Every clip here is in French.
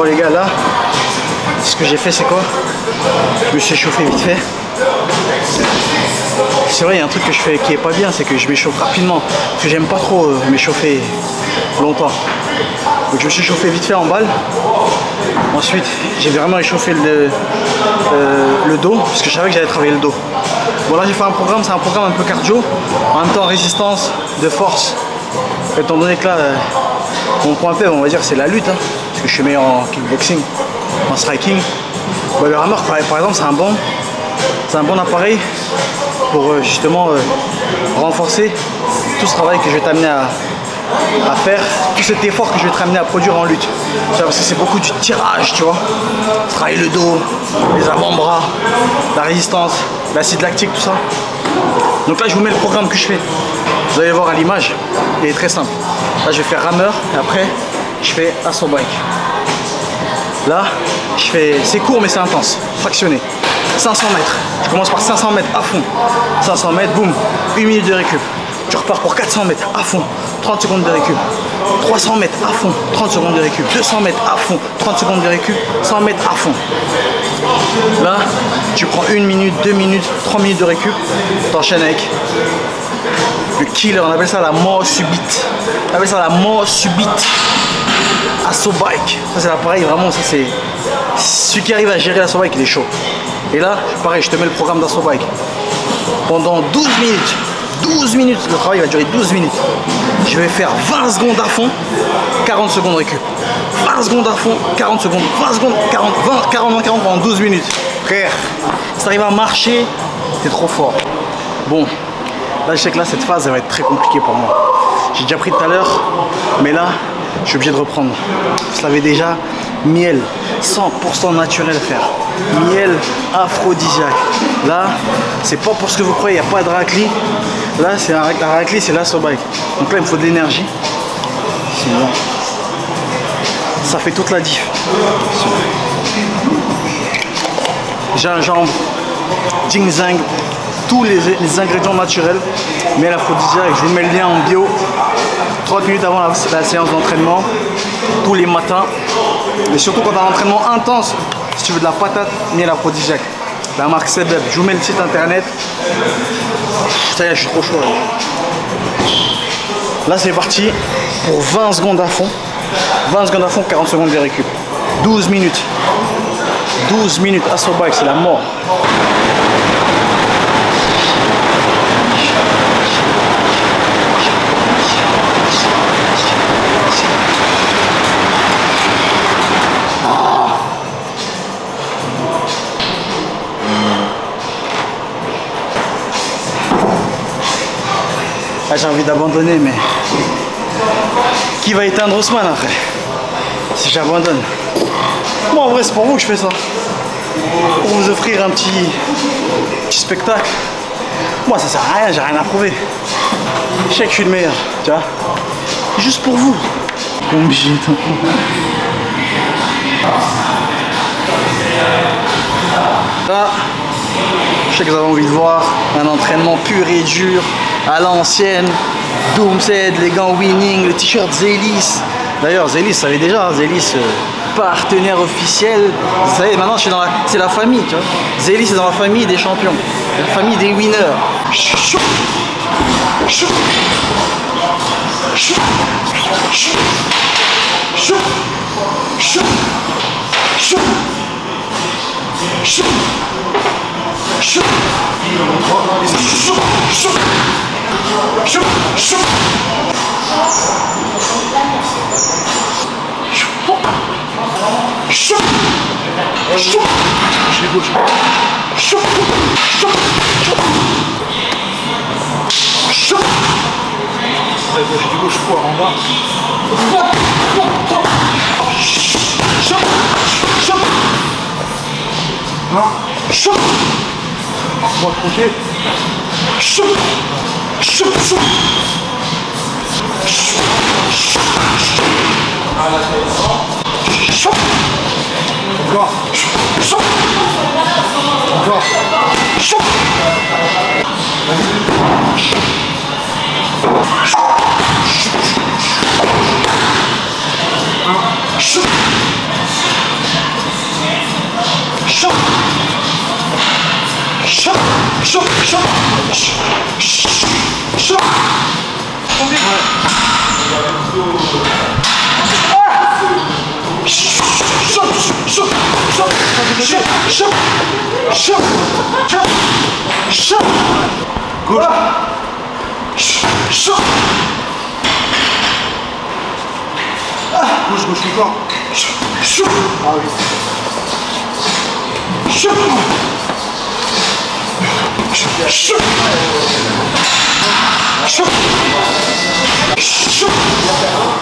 les gars, là, ce que j'ai fait, c'est quoi? Je me suis échauffé vite fait. C'est vrai, il y a un truc que je fais qui est pas bien, c'est que je m'échauffe rapidement. Parce que j'aime pas trop m'échauffer longtemps. Donc je me suis chauffé vite fait en balle. Ensuite, j'ai vraiment échauffé le dos, parce que je savais que j'allais travailler le dos. Bon, là, j'ai fait un programme, c'est un programme un peu cardio, en même temps résistance, de force. Étant donné que là, mon point faible, on va dire, c'est la lutte, hein, parce que je suis meilleur en kickboxing, en striking. Bon, le rameur, par exemple, c'est un bon appareil pour justement renforcer tout ce travail que je vais t'amener à faire, tout cet effort que je vais te ramener à produire en lutte. Tu vois, parce que c'est beaucoup du tirage, tu vois. Travailler le dos, les avant-bras, la résistance, l'acide lactique, tout ça. Donc là, je vous mets le programme que je fais. Vous allez voir à l'image, il est très simple. Là, je vais faire rameur et après, je fais assaut bike. Là, je fais, c'est court mais c'est intense, fractionné. 500 mètres. Je commence par 500 mètres à fond. 500 mètres, boum, 1 minute de récup. Tu repars pour 400 mètres à fond, 30 secondes de récup. 300 mètres à fond, 30 secondes de récup. 200 mètres à fond, 30 secondes de récup. 100 mètres à fond. Là, tu prends 1 minute, 2 minutes, 3 minutes de récup. T'enchaînes avec le killer, on appelle ça la mort subite. On appelle ça la mort subite. Assaut bike. Ça, c'est l'appareil, vraiment, ça c'est. Celui qui arrive à gérer l'assaut bike, il est chaud. Et là, pareil, je te mets le programme d'assaut bike. Pendant 12 minutes. 12 minutes, le travail va durer 12 minutes. Je vais faire 20 secondes à fond, 40 secondes récup. 20 secondes à fond, 40 secondes, 20 secondes, 40, 20, 40, 40 pendant 12 minutes. Frère, si tu arrives à marcher, t'es trop fort. Bon, là je sais que là cette phase elle va être très compliquée pour moi. J'ai déjà pris tout à l'heure, mais là je suis obligé de reprendre. Vous savez déjà, miel, 100% naturel frère. Miel aphrodisiaque. Là, c'est pas pour ce que vous croyez, il n'y a pas de raclis. Là, c'est un raclis, c'est l'assaut bike. Donc là, il me faut de l'énergie. Sinon, ça fait toute la diff. Gingembre, ginseng, tous les ingrédients naturels. Miel aphrodisiaque, je vous mets le lien en bio. 30 minutes avant la séance d'entraînement, tous les matins. Et surtout quand tu as un entraînement intense, si tu veux de la patate, miel aphrodisiaque. La marque Sebeb, je vous mets le site internet. Ça y est, je suis trop chaud là. Là c'est parti pour 20 secondes à fond. 20 secondes à fond, 40 secondes de récup. 12 minutes. 12 minutes assaut bike, c'est la mort. Ah, j'ai envie d'abandonner, mais qui va éteindre Ousmane après si j'abandonne? Moi en vrai c'est pour vous que je fais ça, pour vous offrir un petit spectacle. Moi ça sert à rien, j'ai rien à prouver. Je sais que je suis le meilleur, tu vois. Juste pour vous. Combien de temps? Là, je sais que vous avez envie de voir un entraînement pur et dur, à l'ancienne, Doomset, les gants Winning, le t-shirt Zélis. D'ailleurs, Zélis, vous savez déjà, Zélis, partenaire officiel. Vous savez, maintenant, c'est la famille, tu vois. Zélis, c'est dans la famille des champions, la famille des winners. J'ai du gauche fort en bas. On va croquer. Encore. Encore. Gauche. Gauche, gauche encore. Ah oui.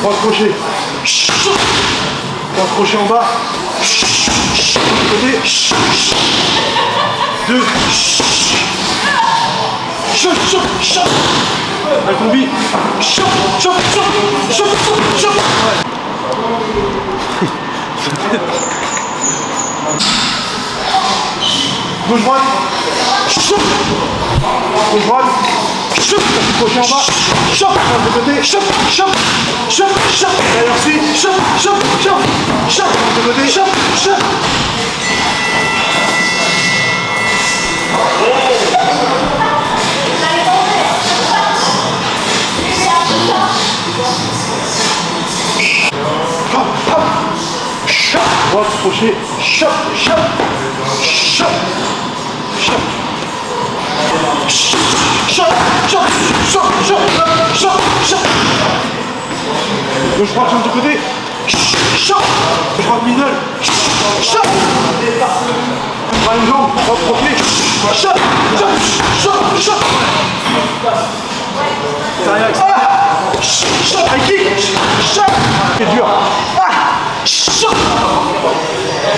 Trois crochets. Trois crochets en bas. Côté. Deux. La combi. Gauche droite. Gauche droite. Crochet en bas. De côté. Derrière suite. De côté. Droite, crochet, chop. Gauche droite, change de côté. Gauche droite, middle. Bras une jambe, droite, crochet. High kick. C'est dur.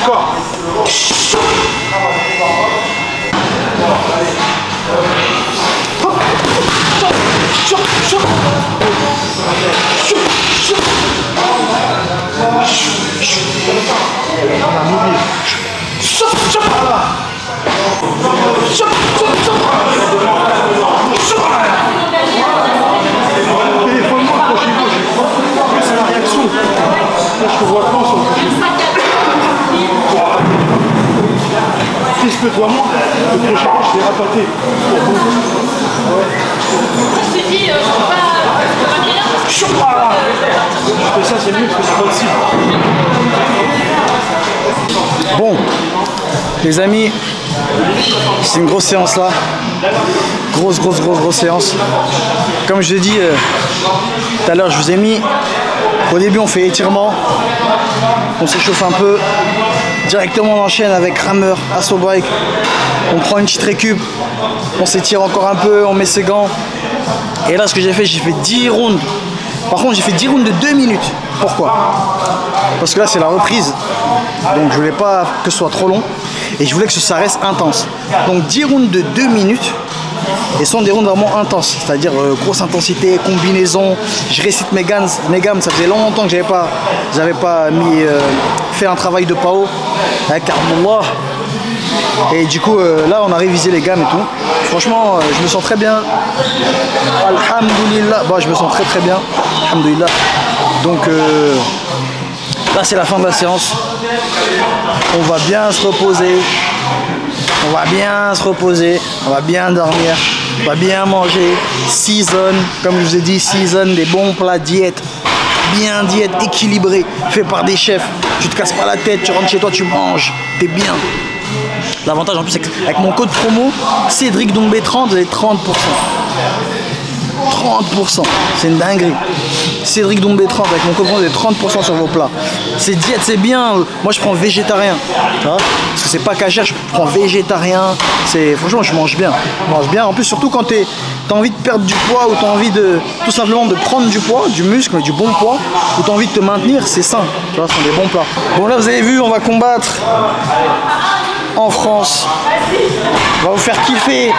Encore. Téléphonement, crochet gauche. C'est la réaction. Là, je te vois pas sur le crochet. Crispes-toi moins, le crochet gauche, je l'ai rapaté. Je te dis, je peux pas maintenir parce que je fais ça, c'est mieux parce que c'est pas de cible. Bon, les amis, c'est une grosse séance là. Grosse séance. Comme je l'ai dit tout à l'heure, je vous ai mis. Au début, on fait étirement. On s'échauffe un peu. Directement, on enchaîne avec rameur, assaut break. On prend une petite récup. On s'étire encore un peu. On met ses gants. Et là, ce que j'ai fait 10 rounds. Par contre, j'ai fait 10 rounds de 2 minutes. Pourquoi? Parce que là, c'est la reprise. Donc, je voulais pas que ce soit trop long. Et je voulais que ça reste intense. Donc, 10 rounds de 2 minutes. Et ce sont des rounds vraiment intenses. C'est-à-dire grosse intensité, combinaison. Je récite mes gammes. Ça faisait longtemps que j'avais pas fait un travail de PAO avec Armullah. Et du coup, là, on a révisé les gammes et tout. Franchement, je me sens très bien. Alhamdulillah. Bon, je me sens très bien. Alhamdulillah. Donc, là, c'est la fin de la séance. On va bien se reposer. On va bien dormir. On va bien manger. Season, comme je vous ai dit, des bons plats diète. Bien diète, équilibrée, fait par des chefs. Tu te casses pas la tête, tu rentres chez toi, tu manges. T'es bien. L'avantage en plus, c'est qu'avec mon code promo, Cédric Dombé 30, vous avez 30%. 30%, c'est une dinguerie. Cédric Dombé 30, avec mon code promo, vous avez 30% sur vos plats. C'est diète, c'est bien. Moi, je prends végétarien. Parce que c'est pas cachère, je prends végétarien. Franchement, je mange bien. En plus, surtout quand t'as envie de perdre du poids ou t'as envie de tout simplement de prendre du poids, du muscle, mais du bon poids, ou t'as envie de te maintenir, c'est sain. Tu vois, ce sont des bons plats. Bon, là, vous avez vu, on va combattre en France. On va vous faire kiffer.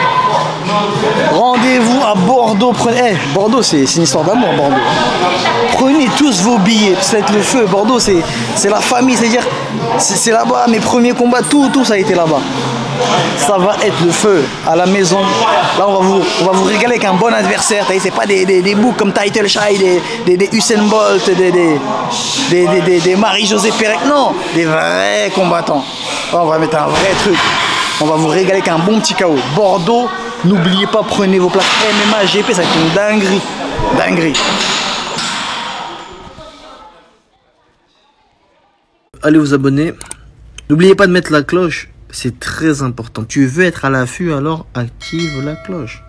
Rendez-vous à Bordeaux. Bordeaux, c'est une histoire d'amour, Bordeaux. Prenez tous vos billets, ça va être le feu. Bordeaux, c'est la famille, c'est-à-dire, c'est là-bas. Mes premiers combats, tout ça a été là-bas. Ça va être le feu à la maison. Là, on va vous régaler avec un bon adversaire. C'est pas des boucs comme Title Shy, des Usain Bolt, des Marie-Josée Pérec. Non, des vrais combattants. Là, on va mettre un vrai truc. On va vous régaler avec un bon petit KO. Bordeaux, n'oubliez pas, prenez vos places MMA, GP, ça va être une dinguerie. Allez vous abonner. N'oubliez pas de mettre la cloche. C'est très important. Tu veux être à l'affût, alors active la cloche.